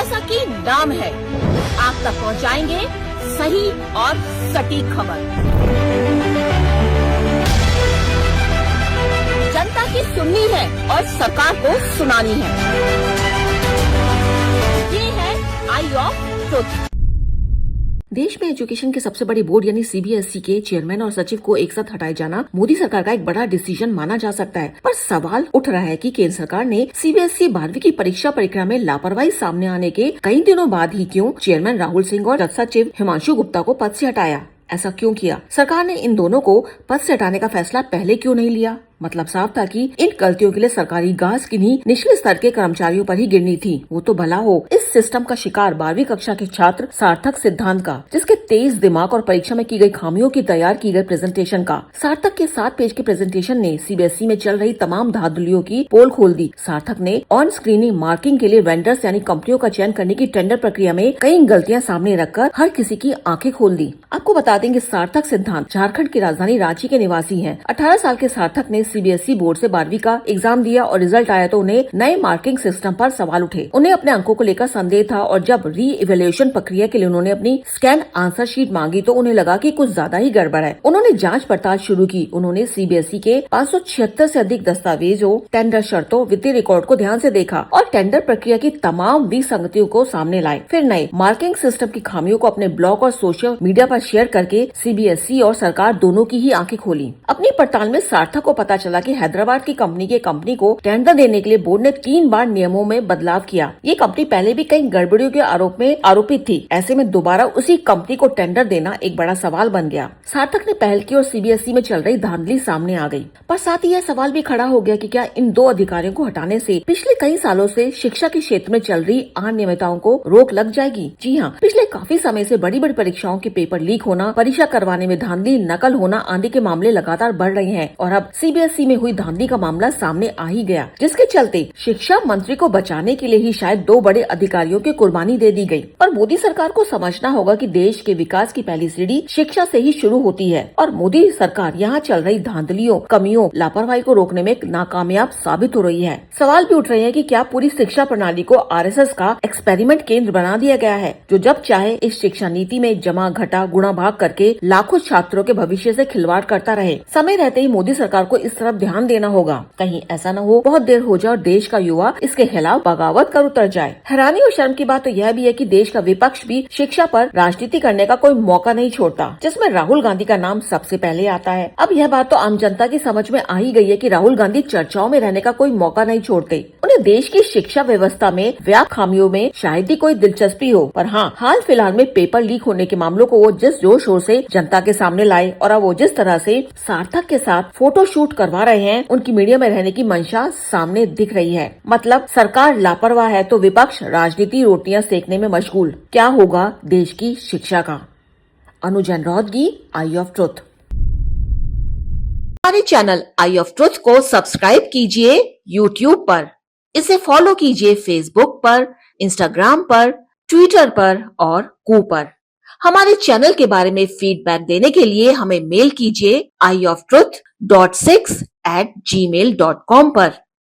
जैसा कि नाम है, आप तक पहुंचाएंगे सही और सटीक खबर। जनता की सुननी है और सरकार को सुनानी है। ये है आई ऑफ ट्रुथ। देश में एजुकेशन के सबसे बड़े बोर्ड यानी सीबीएसई के चेयरमैन और सचिव को एक साथ हटाए जाना मोदी सरकार का एक बड़ा डिसीजन माना जा सकता है। पर सवाल उठ रहा है कि केंद्र सरकार ने सीबीएसई 12वीं की परीक्षा प्रक्रिया में लापरवाही सामने आने के कई दिनों बाद ही क्यों चेयरमैन राहुल सिंह और सचिव हिमांशु गुप्ता को पद से हटाया। ऐसा क्यों किया? सरकार ने इन दोनों को पद से हटाने का फैसला पहले क्यों नहीं लिया? मतलब साफ था कि इन गलतियों के लिए सरकारी घास किन्हीं निचले स्तर के कर्मचारियों पर ही गिरनी थी। वो तो भला हो इस सिस्टम का शिकार 12वीं कक्षा के छात्र सार्थक सिद्धांत का, जिसके तेज दिमाग और परीक्षा में की गई खामियों की तैयार की गई प्रेजेंटेशन का। सार्थक के 7 पेज के प्रेजेंटेशन ने सीबीएसई में चल रही तमाम धांधलियों की पोल खोल दी। सार्थक ने ऑन स्क्रीनिंग मार्किंग के लिए वेंडर्स यानी कंपनियों का चयन करने की टेंडर प्रक्रिया में कई गलतियां सामने रखकर हर किसी की आंखें खोल दी। आपको बता देंगे सार्थक सिद्धांत झारखंड की राजधानी रांची के निवासी है। 18 साल के सार्थक ने सीबीएसई बोर्ड से 12वीं का एग्जाम दिया और रिजल्ट आया तो उन्हें नए मार्किंग सिस्टम पर सवाल उठे। उन्हें अपने अंकों को लेकर संदेह था और जब री इवेल्युएशन प्रक्रिया के लिए उन्होंने अपनी स्कैन आंसर शीट मांगी तो उन्हें लगा कि कुछ ज्यादा ही गड़बड़ है। उन्होंने जांच पड़ताल शुरू की। उन्होंने सीबीएसई के 576 से अधिक दस्तावेजों, टेंडर शर्तों, वित्तीय रिकॉर्ड को ध्यान से देखा और टेंडर प्रक्रिया की तमाम विसंगतियों को सामने लाए। फिर नए मार्किंग सिस्टम की खामियों को अपने ब्लॉग और सोशल मीडिया पर शेयर करके सीबीएसई और सरकार दोनों की ही आंखें खोली। अपनी पड़ताल में सार्थक को पता चला कि हैदराबाद की कंपनी को टेंडर देने के लिए बोर्ड ने 3 बार नियमों में बदलाव किया। ये कंपनी पहले भी कई गड़बड़ियों के आरोप में आरोपित थी। ऐसे में दोबारा उसी कंपनी को टेंडर देना एक बड़ा सवाल बन गया। सार्थक ने पहल की और सीबीएसई में चल रही धांधली सामने आ गई। पर साथ ही यह सवाल भी खड़ा हो गया कि क्या इन 2 अधिकारियों को हटाने से पिछले कई सालों से शिक्षा के क्षेत्र में चल रही अनियमितताओं को रोक लग जाएगी? जी हाँ, पिछले काफी समय से बड़ी बड़ी परीक्षाओं के पेपर लीक होना, परीक्षा करवाने में धांधली, नकल होना आदि के मामले लगातार बढ़ रहे हैं और अब सीबीएसई में हुई धांधली का मामला सामने आ ही गया, जिसके चलते शिक्षा मंत्री को बचाने के लिए ही शायद 2 बड़े अधिकारियों की कुर्बानी दे दी गई। पर मोदी सरकार को समझना होगा कि देश के विकास की पहली सीढ़ी शिक्षा से ही शुरू होती है और मोदी सरकार यहाँ चल रही धांधलियों, कमियों, लापरवाही को रोकने में नाकामयाब साबित हो रही है। सवाल भी उठ रहे हैं कि क्या पूरी शिक्षा प्रणाली को आरएसएस का एक्सपेरिमेंट केंद्र बना दिया गया है, जो जब चाहे इस शिक्षा नीति में जमा घटा गुणा भाग करके लाखों छात्रों के भविष्य से खिलवाड़ करता रहे। समय रहते ही मोदी सरकार को इस तरफ ध्यान देना होगा। कहीं ऐसा न हो बहुत देर हो जाए और देश का युवा इसके खिलाफ बगावत कर उतर जाए। हैरानी और शर्म की बात तो यह भी है कि देश का विपक्ष भी शिक्षा पर राजनीति करने का कोई मौका नहीं छोड़ता, जिसमें राहुल गांधी का नाम सबसे पहले आता है। अब यह बात तो आम जनता की समझ में आ ही गई है कि राहुल गांधी चर्चाओं में रहने का कोई मौका नहीं छोड़ते। उन्हें देश की शिक्षा व्यवस्था में व्याप्त खामियों में शायद ही कोई दिलचस्पी हो, पर हाँ, हाल फिलहाल में पेपर लीक होने के मामलों को वो जिस जोर शोर से जनता के सामने लाए और अब वो जिस तरह से सार्थक के साथ फोटो शूट करवा रहे हैं, उनकी मीडिया में रहने की मंशा सामने दिख रही है। मतलब सरकार लापरवाह है तो विपक्ष राजनीति रोटियां सेकने में मशगूल। क्या होगा देश की शिक्षा का? अनुजन रौदगी, आई ऑफ ट्रुथ। हमारे चैनल आई ऑफ ट्रुथ को सब्सक्राइब कीजिए यूट्यूब पर, इसे फॉलो कीजिए फेसबुक पर, इंस्टाग्राम पर, ट्विटर पर और कू पर। हमारे चैनल के बारे में फीडबैक देने के लिए हमें मेल कीजिए ioftruth.6@gmail.com पर।